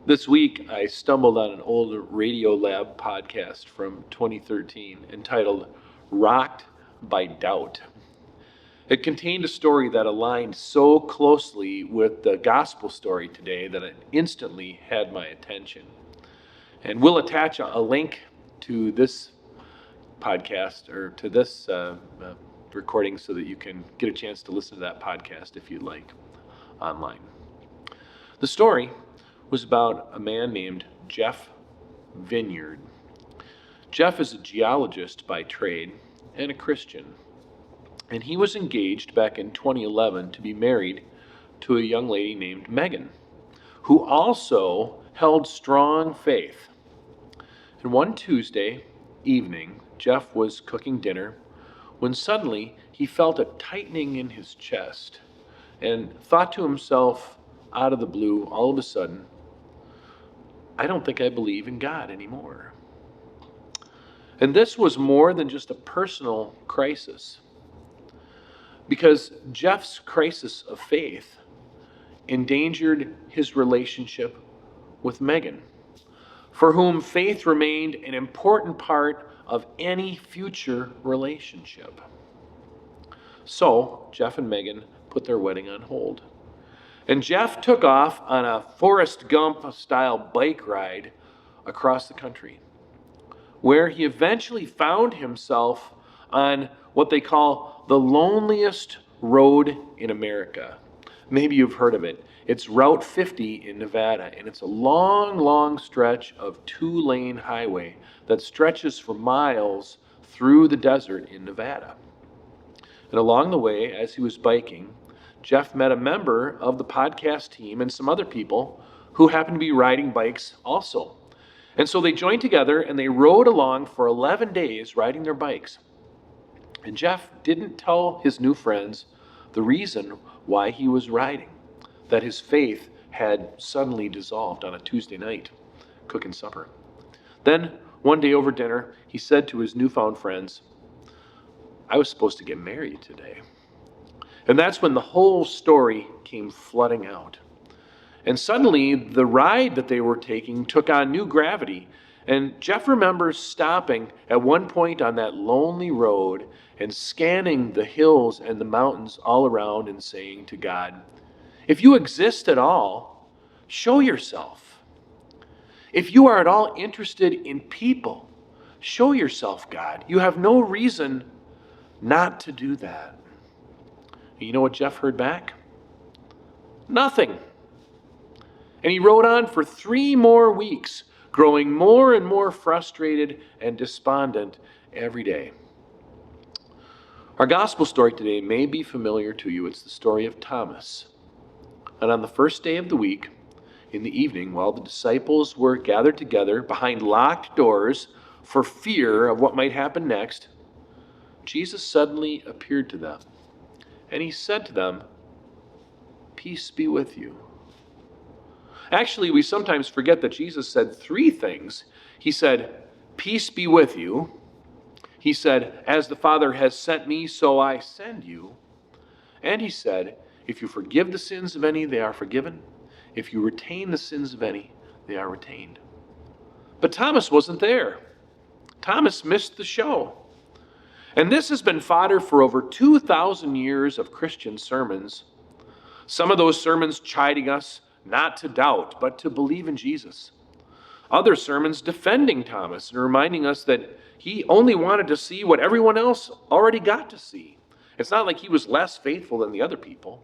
This week, I stumbled on an old Radio Lab podcast from 2013 entitled Rocked by Doubt. It contained a story that aligned so closely with the gospel story today that it instantly had my attention. And we'll attach a link to this podcast or to this recording so that you can get a chance to listen to that podcast if you'd like online. The story was about a man named Jeff Vineyard. Jeff is a geologist by trade and a Christian, and he was engaged back in 2011 to be married to a young lady named Megan, who also held strong faith. And one Tuesday evening, Jeff was cooking dinner when suddenly he felt a tightening in his chest and thought to himself out of the blue, all of a sudden, I don't think I believe in God anymore. And this was more than just a personal crisis, because Jeff's crisis of faith endangered his relationship with Megan, for whom faith remained an important part of any future relationship. So Jeff and Megan put their wedding on hold. And Jeff took off on a Forrest Gump-style bike ride across the country, where he eventually found himself on what they call the loneliest road in America. Maybe you've heard of it. It's Route 50 in Nevada, and it's a long, long stretch of two-lane highway that stretches for miles through the desert in Nevada. And along the way, as he was biking, Jeff met a member of the podcast team and some other people who happened to be riding bikes also. And so they joined together and they rode along for 11 days riding their bikes. And Jeff didn't tell his new friends the reason why he was riding, that his faith had suddenly dissolved on a Tuesday night, cooking supper. Then, one day over dinner, he said to his newfound friends, I was supposed to get married today. And that's when the whole story came flooding out. And suddenly, the ride that they were taking took on new gravity. And Jeff remembers stopping at one point on that lonely road and scanning the hills and the mountains all around and saying to God, if you exist at all, show yourself. If you are at all interested in people, show yourself, God. You have no reason not to do that. You know what Jeff heard back? Nothing. And he rode on for 3 more weeks, growing more and more frustrated and despondent every day. Our gospel story today may be familiar to you. It's the story of Thomas. And on the first day of the week, in the evening, while the disciples were gathered together behind locked doors for fear of what might happen next, Jesus suddenly appeared to them. And he said to them, peace be with you. Actually, we sometimes forget that Jesus said 3 things. He said, peace be with you. He said, as the Father has sent me, so I send you. And he said, if you forgive the sins of any, they are forgiven. If you retain the sins of any, they are retained. But Thomas wasn't there. Thomas missed the show. And this has been fodder for over 2,000 years of Christian sermons. Some of those sermons chiding us not to doubt, but to believe in Jesus. Other sermons defending Thomas and reminding us that he only wanted to see what everyone else already got to see. It's not like he was less faithful than the other people.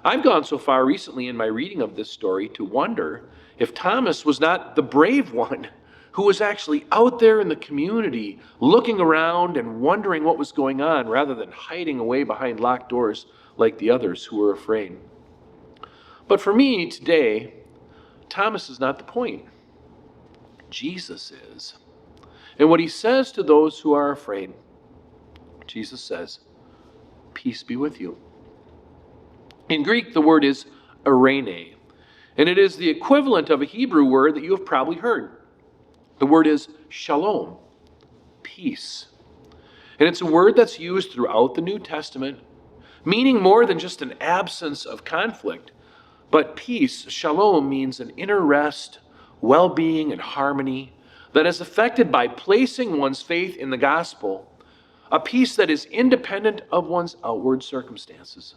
I've gone so far recently in my reading of this story to wonder if Thomas was not the brave one who was actually out there in the community looking around and wondering what was going on rather than hiding away behind locked doors like the others who were afraid. But for me today, Thomas is not the point. Jesus is. And what he says to those who are afraid, Jesus says, peace be with you. In Greek, the word is eirene, and it is the equivalent of a Hebrew word that you have probably heard. The word is shalom, peace. And it's a word that's used throughout the New Testament, meaning more than just an absence of conflict, But peace, shalom, means an inner rest, well-being, and harmony that is affected by placing one's faith in the gospel, a peace that is independent of one's outward circumstances.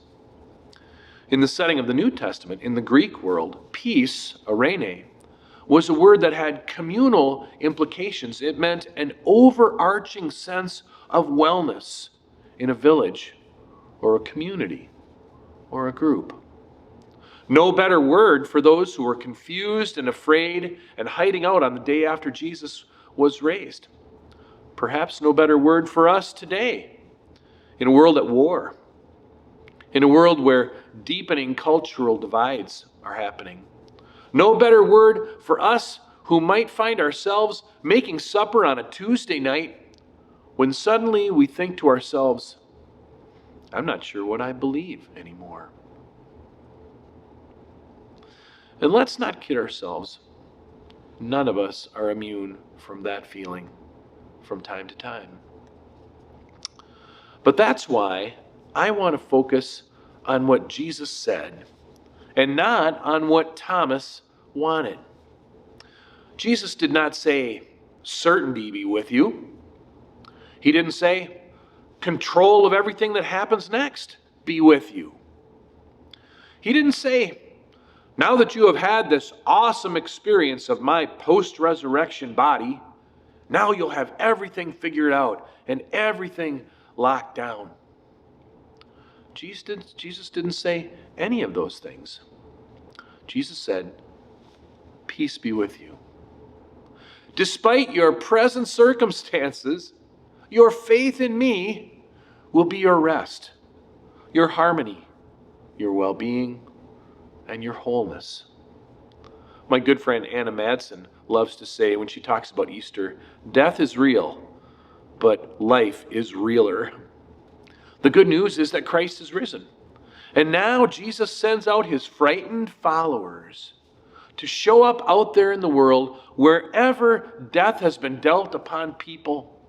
In the setting of the New Testament, in the Greek world, peace, eirene, was a word that had communal implications. It meant an overarching sense of wellness in a village or a community or a group. No better word for those who were confused and afraid and hiding out on the day after Jesus was raised. Perhaps no better word for us today, in a world at war, in a world where deepening cultural divides are happening. No better word for us who might find ourselves making supper on a Tuesday night when suddenly we think to ourselves, I'm not sure what I believe anymore. And let's not kid ourselves. None of us are immune from that feeling from time to time. But that's why I want to focus on what Jesus said and not on what Thomas wanted. Jesus did not say, certainty be with you. He didn't say, control of everything that happens next be with you. He didn't say, now that you have had this awesome experience of my post-resurrection body, now you'll have everything figured out and everything locked down. Jesus didn't say any of those things. Jesus said, peace be with you. Despite your present circumstances, your faith in me will be your rest, your harmony, your well-being, and your wholeness. My good friend Anna Madsen loves to say when she talks about Easter, death is real, but life is realer. The good news is that Christ is risen. And now Jesus sends out his frightened followers to show up out there in the world wherever death has been dealt upon people,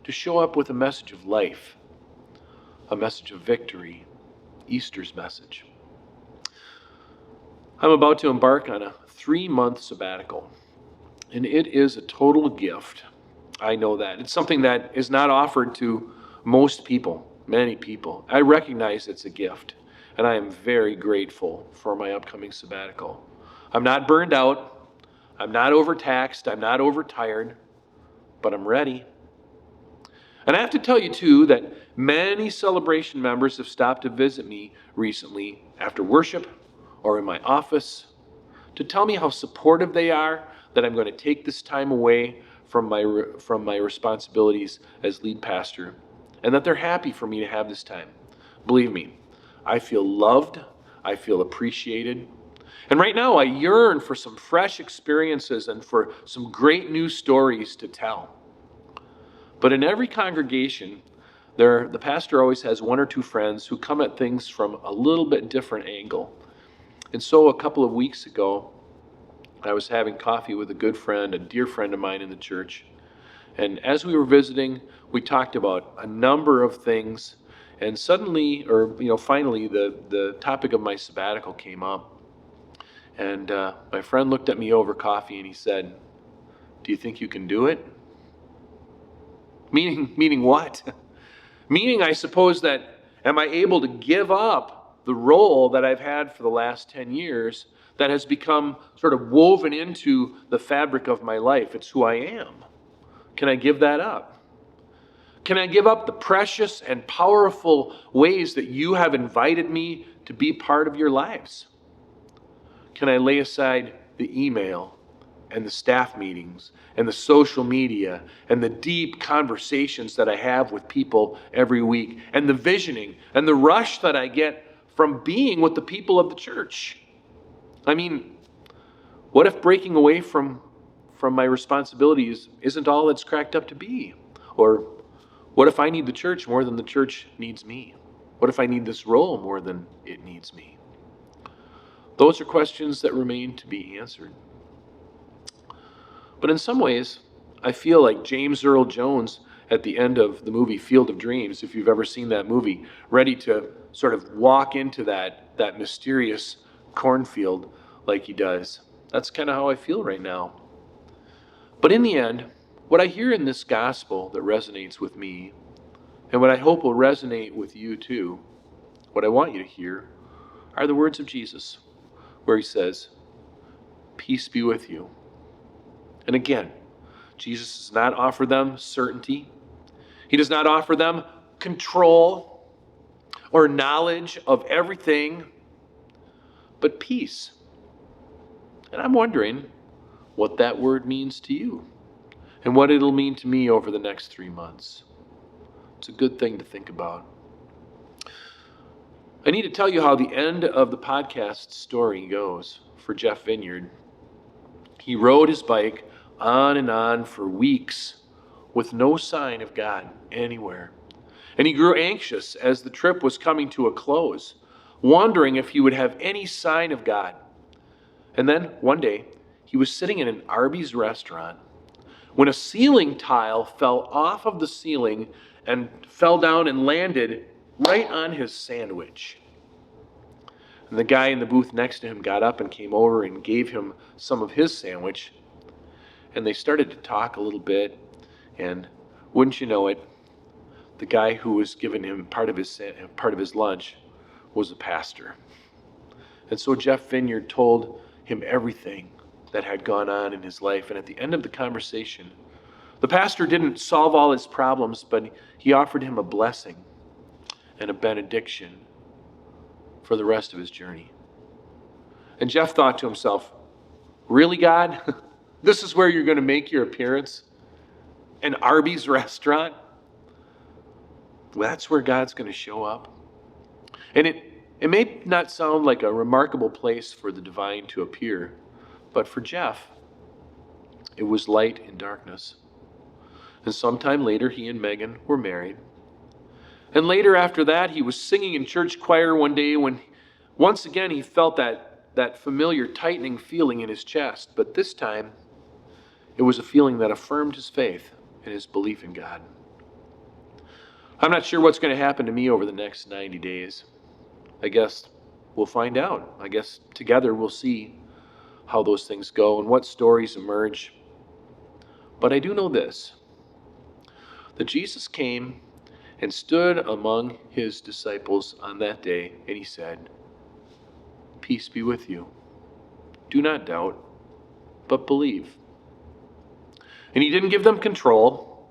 to show up with a message of life, a message of victory, Easter's message. I'm about to embark on a 3-month sabbatical, and it is a total gift. I know that. It's something that is not offered to most people, many people. I recognize it's a gift, and I am very grateful for my upcoming sabbatical. I'm not burned out, I'm not overtaxed, I'm not overtired, but I'm ready. And I have to tell you, too, that many celebration members have stopped to visit me recently after worship or in my office to tell me how supportive they are that I'm going to take this time away from my responsibilities as lead pastor, and that they're happy for me to have this time. Believe me, I feel loved, I feel appreciated, and right now I yearn for some fresh experiences and for some great new stories to tell. But in every congregation, the pastor always has 1 or 2 friends who come at things from a little bit different angle. And so a couple of weeks ago, I was having coffee with a good friend, a dear friend of mine in the church. And as we were visiting, we talked about a number of things. And suddenly, finally, the topic of my sabbatical came up. And my friend looked at me over coffee and he said, "Do you think you can do it?" Meaning what? Meaning, I suppose, that am I able to give up the role that I've had for the last 10 years that has become sort of woven into the fabric of my life? It's who I am. Can I give that up? Can I give up the precious and powerful ways that you have invited me to be part of your lives? Can I lay aside the email and the staff meetings and the social media and the deep conversations that I have with people every week and the visioning and the rush that I get from being with the people of the church? I mean, what if breaking away from my responsibilities isn't all it's cracked up to be? Or what if I need the church more than the church needs me? What if I need this role more than it needs me? Those are questions that remain to be answered. But in some ways, I feel like James Earl Jones at the end of the movie Field of Dreams, if you've ever seen that movie, ready to sort of walk into that mysterious cornfield like he does. That's kind of how I feel right now. But in the end, what I hear in this gospel that resonates with me, and what I hope will resonate with you too, what I want you to hear, are the words of Jesus, where he says, "Peace be with you." And again, Jesus does not offer them certainty. He does not offer them control or knowledge of everything, but peace. And I'm wondering what that word means to you and what it'll mean to me over the next 3 months. It's a good thing to think about. I need to tell you how the end of the podcast story goes for Jeff Vineyard. He rode his bike on and on for weeks with no sign of God anywhere. And he grew anxious as the trip was coming to a close, wondering if he would have any sign of God. And then one day, he was sitting in an Arby's restaurant when a ceiling tile fell off of the ceiling and fell down and landed right on his sandwich. And the guy in the booth next to him got up and came over and gave him some of his sandwich. And they started to talk a little bit. And wouldn't you know it, the guy who was giving him part of his lunch was a pastor. And so Jeff Vineyard told him everything that had gone on in his life. And at the end of the conversation, the pastor didn't solve all his problems, but he offered him a blessing and a benediction for the rest of his journey. And Jeff thought to himself, really, God? This is where you're going to make your appearance? An Arby's restaurant? Well, that's where God's going to show up. And it may not sound like a remarkable place for the divine to appear, but for Jeff, it was light in darkness. And sometime later, he and Megan were married. And later after that, he was singing in church choir one day when once again he felt that familiar tightening feeling in his chest. But this time, it was a feeling that affirmed his faith and his belief in God. I'm not sure what's going to happen to me over the next 90 days. I guess we'll find out. I guess together we'll see how those things go and what stories emerge. But I do know this, that Jesus came and stood among his disciples on that day, and he said, "Peace be with you. Do not doubt, but believe." And he didn't give them control.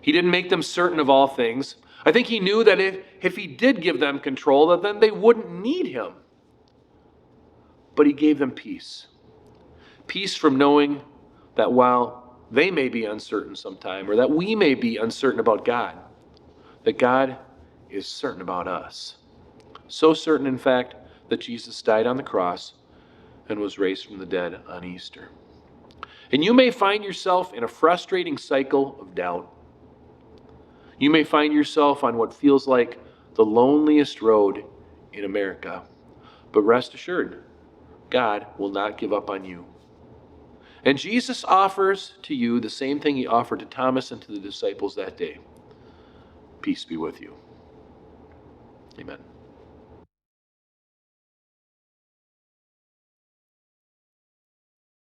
He didn't make them certain of all things. I think he knew that if he did give them control, that then they wouldn't need him. But he gave them peace. Peace from knowing that while they may be uncertain sometime, or that we may be uncertain about God, that God is certain about us. So certain, in fact, that Jesus died on the cross and was raised from the dead on Easter. And you may find yourself in a frustrating cycle of doubt. You may find yourself on what feels like the loneliest road in America. But rest assured, God will not give up on you. And Jesus offers to you the same thing he offered to Thomas and to the disciples that day. Peace be with you. Amen.